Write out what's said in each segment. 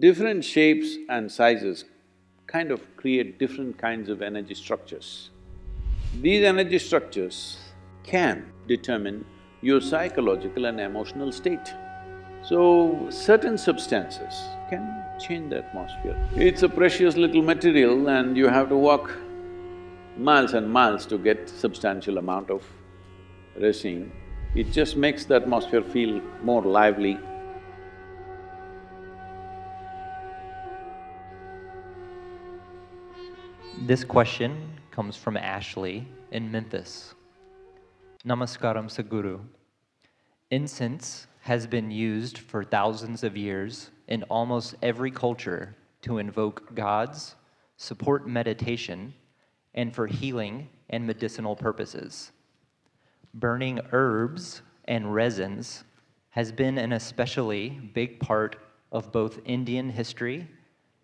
different shapes and sizes kind of create different kinds of energy structures. These energy structures can determine your psychological and emotional state. So, certain substances can change the atmosphere. It's a precious little material and you have to walk miles and miles to get substantial amount of resin. It just makes the atmosphere feel more lively. This question comes from Ashley in Memphis. Namaskaram Sadhguru. Incense has been used for thousands of years in almost every culture to invoke gods, support meditation, and for healing and medicinal purposes. Burning herbs and resins has been an especially big part of both Indian history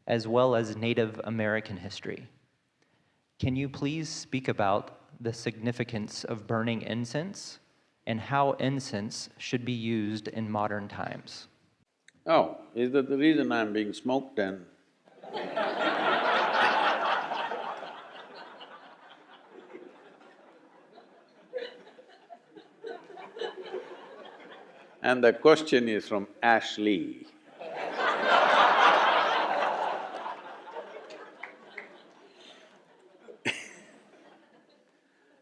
as well as Native American history. Can you please speak about the significance of burning incense and how incense should be used in modern times? Oh, is that the reason I'm being smoked then? And the question is from Ashley.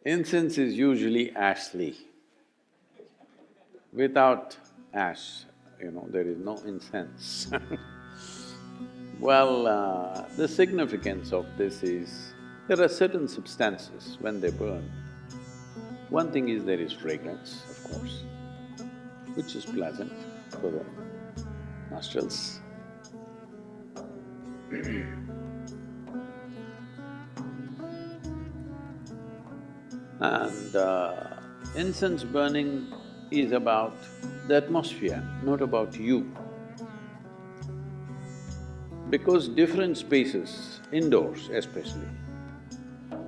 Incense is usually Ashley. Without ash, there is no incense. Well, the significance of this is, there are certain substances when they burn. One thing is there is fragrance, of course, which is pleasant for the nostrils. And incense burning is about the atmosphere, not about you. Because different spaces, indoors especially,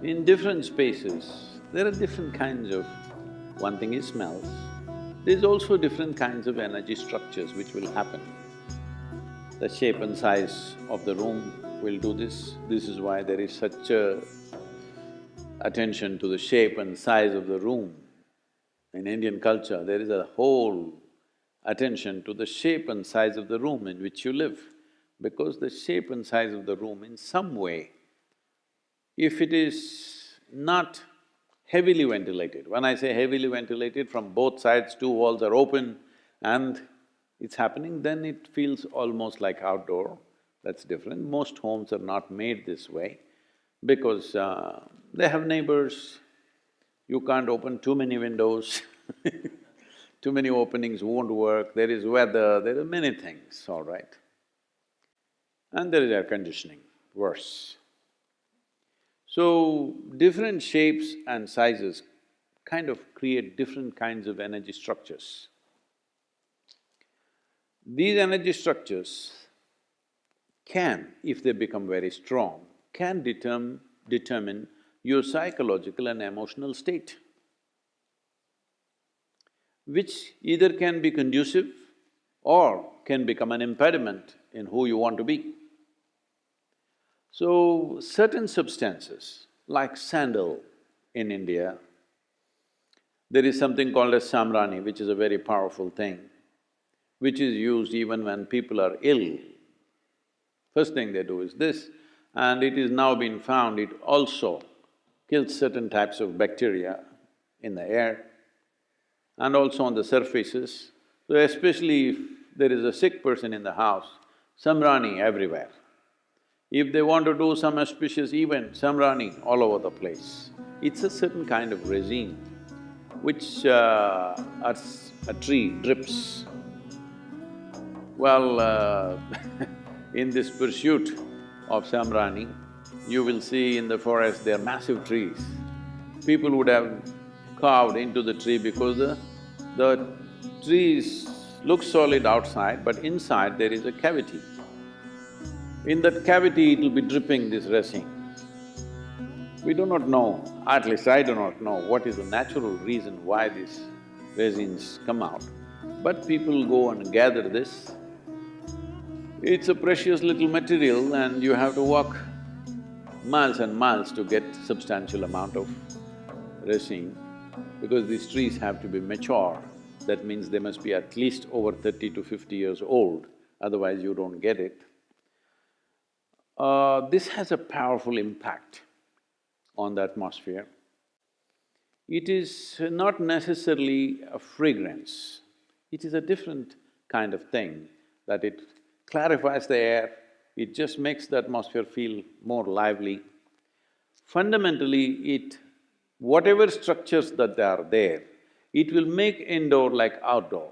in different spaces, there are different kinds of… one thing is smells, there's also different kinds of energy structures which will happen. The shape and size of the room will do this. This is why there is such a attention to the shape and size of the room. In Indian culture, there is a whole attention to the shape and size of the room in which you live, because the shape and size of the room in some way, if it is not heavily ventilated, when I say heavily ventilated, from both sides, two walls are open and it's happening, then it feels almost like outdoor. That's different. Most homes are not made this way because they have neighbors, you can't open too many windows too many openings won't work, there is weather, there are many things, all right. And there is air conditioning, worse. So, different shapes and sizes kind of create different kinds of energy structures. These energy structures can, if they become very strong, can determine your psychological and emotional state, which either can be conducive or can become an impediment in who you want to be. So, certain substances, like sandal in India, there is something called as samrani, which is a very powerful thing, which is used even when people are ill. First thing they do is this, and it is now been found it also kills certain types of bacteria in the air and also on the surfaces. So especially if there is a sick person in the house, samrani everywhere. If they want to do some auspicious event, samrani all over the place. It's a certain kind of resin which a tree drips. Well, in this pursuit of samrani, you will see in the forest there are massive trees. People would have carved into the tree because the trees look solid outside, but inside there is a cavity. In that cavity, it will be dripping this resin. We do not know, at least I do not know, what is the natural reason why these resins come out. But people go and gather this It's a precious little material and you have to walk miles and miles to get substantial amount of resin, because these trees have to be mature. That means they must be at least over 30 to 50 years old, otherwise you don't get it. This has a powerful impact on the atmosphere. It is not necessarily a fragrance, it is a different kind of thing, that it clarifies the air, it just makes the atmosphere feel more lively. Fundamentally, whatever structures that are there, it will make indoor like outdoor.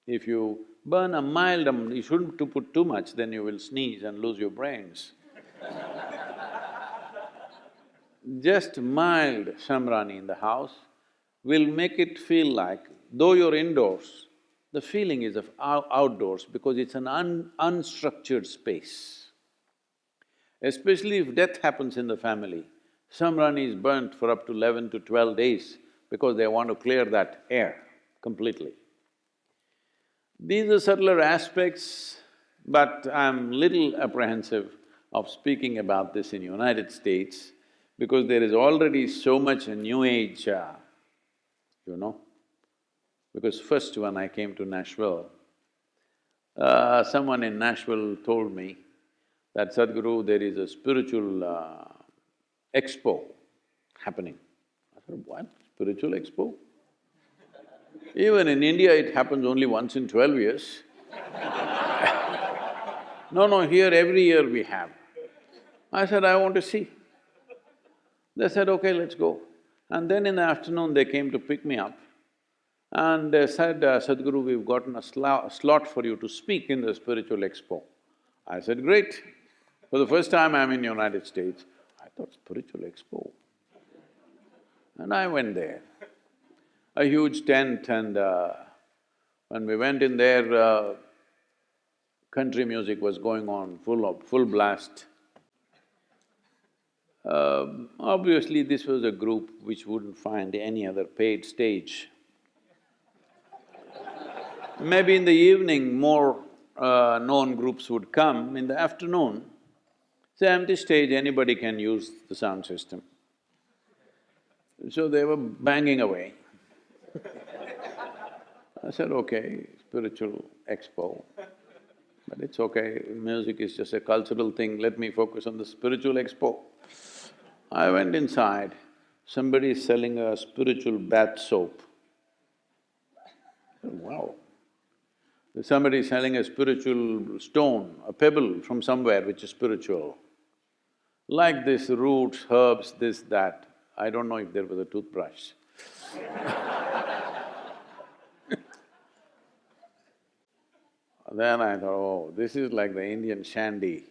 If you burn a mild, you shouldn't to put too much, then you will sneeze and lose your brains. Just mild shamrani in the house will make it feel like, though you're indoors, the feeling is of outdoors because it's an unstructured space. Especially if death happens in the family, shamrani is burnt for up to 11 to 12 days because they want to clear that air completely. These are subtler aspects, but I'm little apprehensive of speaking about this in United States because there is already so much new age, you know. Because first when I came to Nashville, someone in Nashville told me that, Sadhguru, there is a spiritual expo happening. I said, what? Spiritual expo? Even in India, it happens only once in 12 years. No, here every year we have. I said, I want to see. They said, okay, let's go. And then in the afternoon, they came to pick me up and they said, Sadhguru, we've gotten a slot for you to speak in the spiritual expo. I said, great. For the first time I'm in United States, I thought, spiritual expo. And I went there. A huge tent, and when we went in there, country music was going on full blast. Obviously this was a group which wouldn't find any other paid stage. Maybe in the evening more known groups would come. In the afternoon, it's an empty stage, anybody can use the sound system. So they were banging away. I said, okay, spiritual expo, but it's okay, music is just a cultural thing, let me focus on the spiritual expo. I went inside, somebody is selling a spiritual bath soap. Wow. Somebody is selling a spiritual stone, a pebble from somewhere which is spiritual. Like this, roots, herbs, this, that. I don't know if there was a toothbrush. Then I thought, oh, this is like the Indian shandy.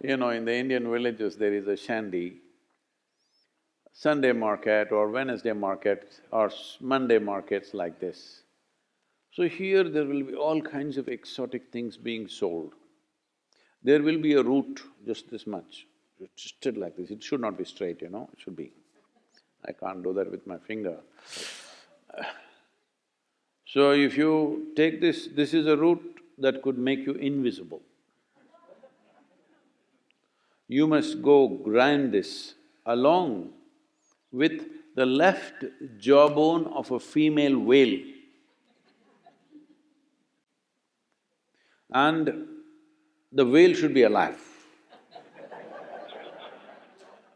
You know, in the Indian villages there is a shandy, Sunday market or Wednesday market or Monday markets like this. So here there will be all kinds of exotic things being sold. There will be a root just this much, twisted like this, it should not be straight, you know, it should be… I can't do that with my finger. So if you take this is a root that could make you invisible. You must go grind this along with the left jawbone of a female whale. And the whale should be alive.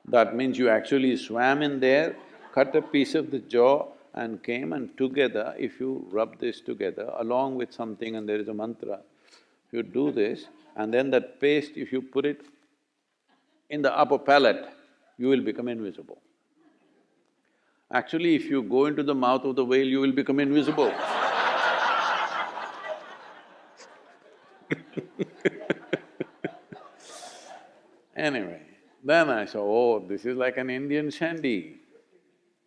That means you actually swam in there, cut a piece of the jaw and came, and together, if you rub this together along with something and there is a mantra, you do this, and then that paste, if you put it in the upper palate, you will become invisible. Actually, if you go into the mouth of the whale, you will become invisible. Anyway, then I saw, oh, this is like an Indian shandy.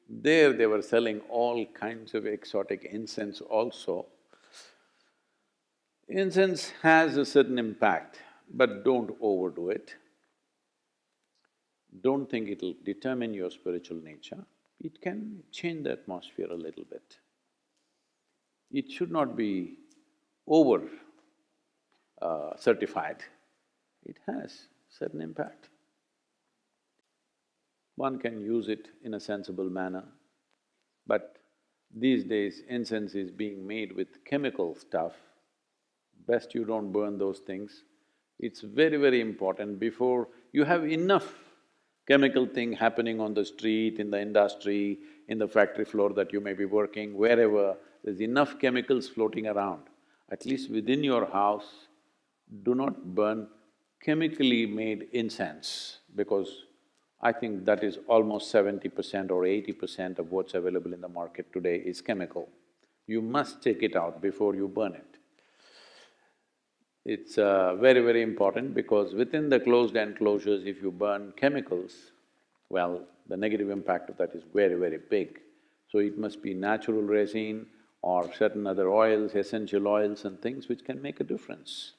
There they were selling all kinds of exotic incense also. Incense has a certain impact, but don't overdo it. Don't think it'll determine your spiritual nature. It can change the atmosphere a little bit. It should not be over certified, it has certain impact. One can use it in a sensible manner, but these days incense is being made with chemical stuff. Best you don't burn those things. It's very, very important before… You have enough chemical thing happening on the street, in the industry, in the factory floor that you may be working, wherever, there's enough chemicals floating around. At least within your house, do not burn chemically made incense, because I think that is almost 70% or 80% of what's available in the market today is chemical. You must take it out before you burn it. It's very, very important because within the closed enclosures, if you burn chemicals, well, the negative impact of that is very, very big. So it must be natural resin or certain other oils, essential oils and things which can make a difference.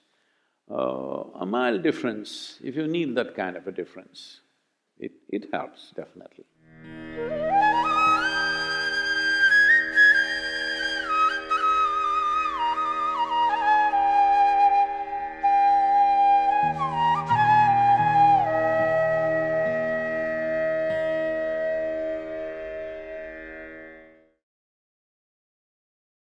A mild difference, if you need that kind of a difference, it helps definitely.